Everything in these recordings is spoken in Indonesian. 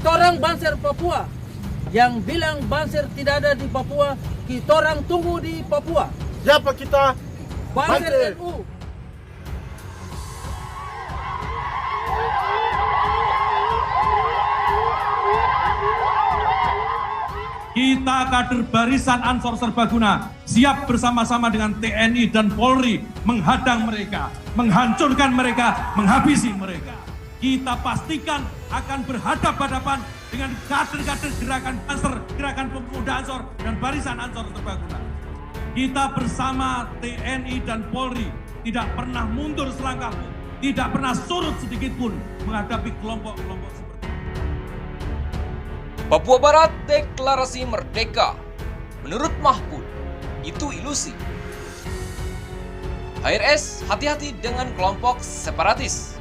Kitorang Banser Papua. Yang bilang Banser tidak ada di Papua, kitorang tunggu di Papua. Siapa kita? Banser NU. Kita kader Barisan Ansor Serbaguna siap bersama-sama dengan TNI dan Polri menghadang mereka, menghancurkan mereka, menghabisi mereka. Kita pastikan akan berhadapan-hadapan dengan kader-kader gerakan Ansor, gerakan pemuda Ansor dan Barisan Ansor Serbaguna. Kita bersama TNI dan Polri tidak pernah mundur selangkah pun, tidak pernah surut sedikit pun menghadapi kelompok-kelompok seperti ini. Papua Barat deklarasi merdeka. Menurut Mahfud, itu ilusi. HRS hati-hati dengan kelompok separatis.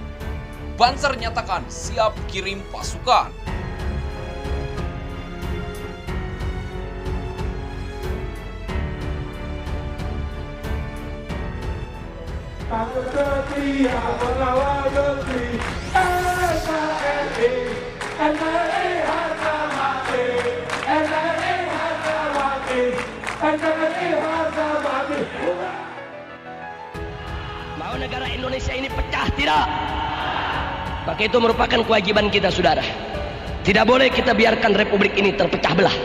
Banser nyatakan siap kirim pasukan. Aku setia mengawal negeri NKRI, NKRI harga mati, NKRI harga mati, NKRI harga mati. Mau negara Indonesia ini pecah? Tidak. Maka itu merupakan kewajiban kita, saudara. Tidak boleh kita biarkan republik ini terpecah belah.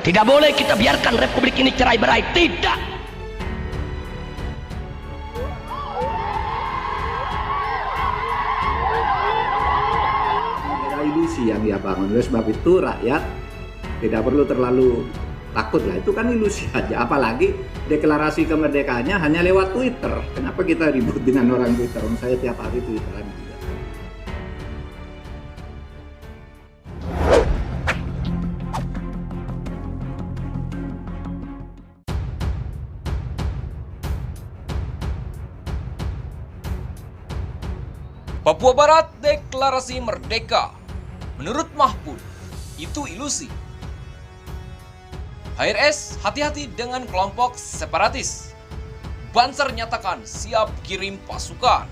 Tidak boleh kita biarkan republik ini cerai-berai. Tidak. Ilusi yang dia bangun. Oleh sebab itu rakyat tidak perlu terlalu takut lah. Itu kan ilusi aja. Apalagi deklarasi kemerdekaannya hanya lewat Twitter. Kenapa kita ribut dengan orang Twitter? Saya tiap hari Twitteran juga. Papua Barat deklarasi merdeka. Menurut Mahfud, itu ilusi. HRS hati-hati dengan kelompok separatis. Banser nyatakan siap kirim pasukan.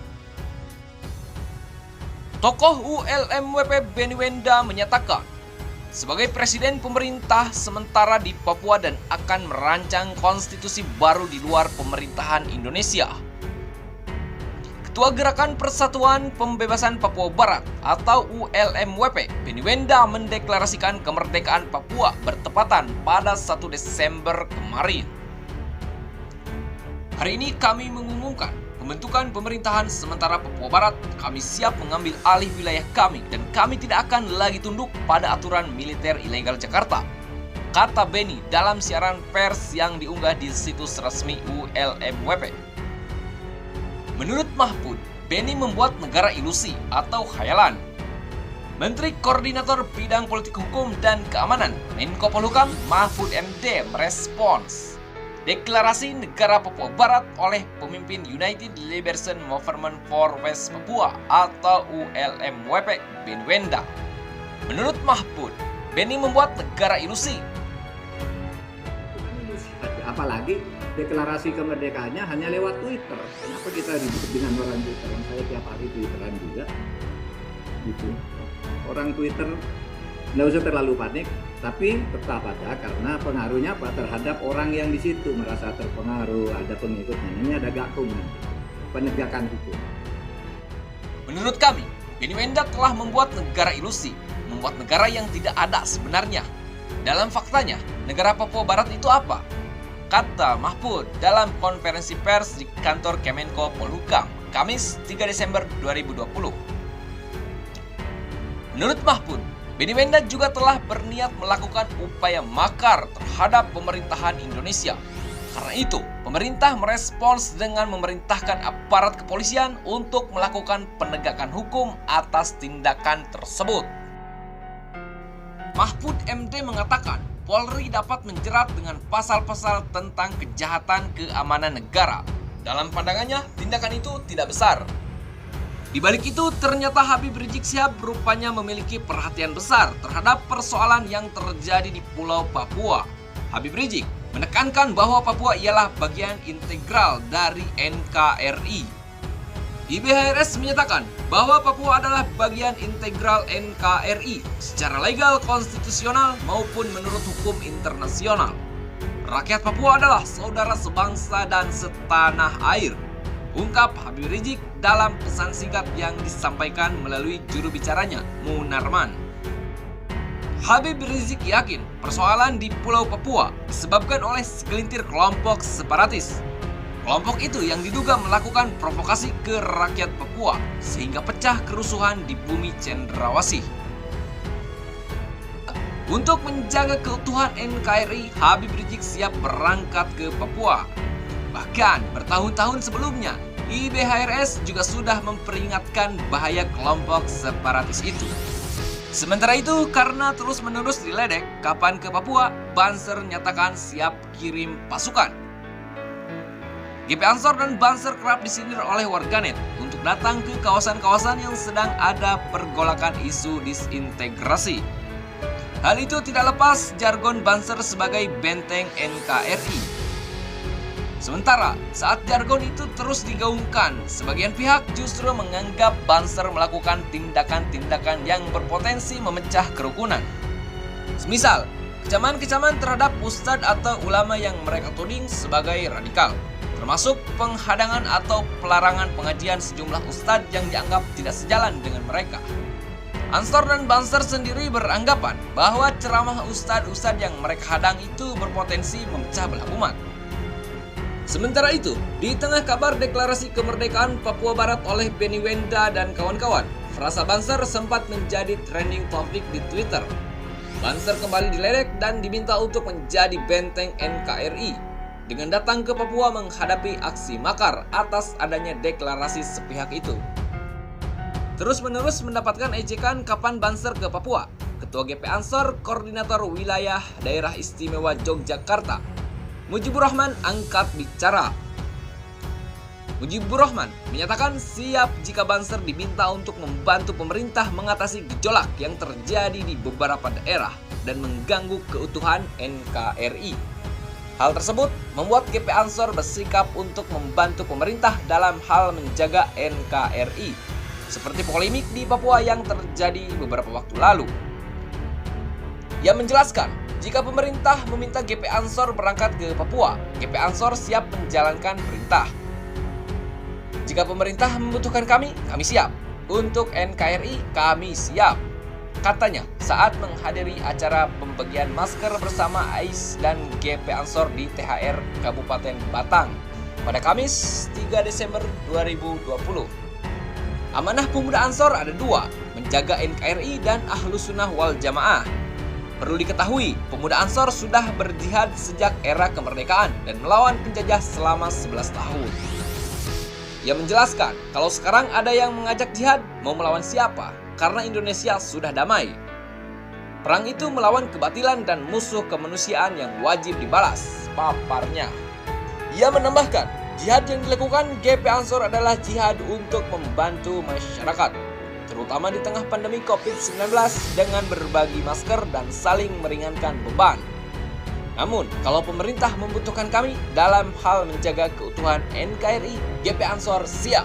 Tokoh ULMWP Benny Wenda menyatakan sebagai presiden pemerintah sementara di Papua dan akan merancang konstitusi baru di luar pemerintahan Indonesia. Ketua Gerakan Persatuan Pembebasan Papua Barat atau ULMWP, Benny Wenda mendeklarasikan kemerdekaan Papua bertepatan pada 1 Desember kemarin. Hari ini kami mengumumkan pembentukan pemerintahan sementara Papua Barat. Kami siap mengambil alih wilayah kami dan kami tidak akan lagi tunduk pada aturan militer ilegal Jakarta, kata Benny dalam siaran pers yang diunggah di situs resmi ULMWP. Menurut Mahfud, Benny membuat negara ilusi atau khayalan. Menteri Koordinator Bidang Politik Hukum dan Keamanan, Menko Polhukam Mahfud MD merespons deklarasi negara Papua Barat oleh pemimpin United Liberation Movement for West Papua atau ULMWP, Benny Wenda. Menurut Mahfud, Benny membuat negara ilusi. Apalagi deklarasi kemerdekaannya hanya lewat Twitter. Kenapa kita ribut dengan orang Twitter? Saya tiap hari Twitteran juga. Gitu. Orang Twitter nggak usah terlalu panik, tapi tetap ada karena pengaruhnya apa terhadap orang yang di situ merasa terpengaruh, ada pengikutnya. Ini ada gakum, penegakan hukum. Menurut kami, Benny Wenda telah membuat negara ilusi, membuat negara yang tidak ada sebenarnya. Dalam faktanya, negara Papua Barat itu apa? Kata Mahfud dalam konferensi pers di kantor Kemenko Polhukam, Kamis 3 Desember 2020. Menurut Mahfud, Benny Wenda juga telah berniat melakukan upaya makar terhadap pemerintahan Indonesia. Karena itu, pemerintah merespons dengan memerintahkan aparat kepolisian untuk melakukan penegakan hukum atas tindakan tersebut. Mahfud MD mengatakan, Polri dapat menjerat dengan pasal-pasal tentang kejahatan keamanan negara. Dalam pandangannya, tindakan itu tidak besar. Di balik itu, ternyata Habib Rizik Syihab rupanya memiliki perhatian besar terhadap persoalan yang terjadi di Pulau Papua. Habib Rizik menekankan bahwa Papua ialah bagian integral dari NKRI. IBHRS menyatakan bahwa Papua adalah bagian integral NKRI secara legal, konstitusional, maupun menurut hukum internasional. Rakyat Papua adalah saudara sebangsa dan setanah air, ungkap Habib Rizik dalam pesan singkat yang disampaikan melalui juru bicaranya, Munarman. Habib Rizik yakin persoalan di Pulau Papua disebabkan oleh segelintir kelompok separatis. Kelompok itu yang diduga melakukan provokasi ke rakyat Papua sehingga pecah kerusuhan di bumi Cendrawasih. Untuk menjaga keutuhan NKRI, Habib Rizik siap berangkat ke Papua. Bahkan bertahun-tahun sebelumnya, IBHRS juga sudah memperingatkan bahaya kelompok separatis itu. Sementara itu, karena terus-menerus diledek kapan ke Papua, Banser nyatakan siap kirim pasukan. GP Ansor dan Banser kerap disindir oleh warganet untuk datang ke kawasan-kawasan yang sedang ada pergolakan isu disintegrasi. Hal itu tidak lepas jargon Banser sebagai benteng NKRI. Sementara saat jargon itu terus digaungkan, sebagian pihak justru menganggap Banser melakukan tindakan-tindakan yang berpotensi memecah kerukunan. Semisal, kecaman-kecaman terhadap ustadz atau ulama yang mereka tuding sebagai radikal, termasuk penghadangan atau pelarangan pengajian sejumlah ustadz yang dianggap tidak sejalan dengan mereka. Ansor dan Banser sendiri beranggapan bahwa ceramah ustadz-ustadz yang mereka hadang itu berpotensi memecah belah umat. Sementara itu, di tengah kabar deklarasi kemerdekaan Papua Barat oleh Benny Wenda dan kawan-kawan, frasa Banser sempat menjadi trending topik di Twitter. Banser kembali diledek dan diminta untuk menjadi benteng NKRI dengan datang ke Papua menghadapi aksi makar atas adanya deklarasi sepihak itu. Terus-menerus mendapatkan ejekan kapan Banser ke Papua, Ketua GP Ansor, Koordinator Wilayah Daerah Istimewa Yogyakarta, Mujibur Rahman angkat bicara. Mujibur Rahman menyatakan siap jika Banser diminta untuk membantu pemerintah mengatasi gejolak yang terjadi di beberapa daerah dan mengganggu keutuhan NKRI. Hal tersebut membuat GP Ansor bersikap untuk membantu pemerintah dalam hal menjaga NKRI, seperti polemik di Papua yang terjadi beberapa waktu lalu. Ia menjelaskan, jika pemerintah meminta GP Ansor berangkat ke Papua, GP Ansor siap menjalankan perintah. Jika pemerintah membutuhkan kami siap. Untuk NKRI, kami siap, katanya saat menghadiri acara pembagian masker bersama AIS dan GP Ansor di THR Kabupaten Batang pada Kamis 3 Desember 2020. Amanah pemuda Ansor ada dua, menjaga NKRI dan Ahlus Sunnah wal Jamaah. Perlu diketahui, pemuda Ansor sudah berjihad sejak era kemerdekaan dan melawan penjajah selama 11 tahun. Ia menjelaskan, kalau sekarang ada yang mengajak jihad, mau melawan siapa? Karena Indonesia sudah damai. Perang itu melawan kebatilan dan musuh kemanusiaan yang wajib dibalas, paparnya. Ia menambahkan, jihad yang dilakukan GP Ansor adalah jihad untuk membantu masyarakat, terutama di tengah pandemi COVID-19 dengan berbagi masker dan saling meringankan beban. Namun, kalau pemerintah membutuhkan kami dalam hal menjaga keutuhan NKRI, GP Ansor siap.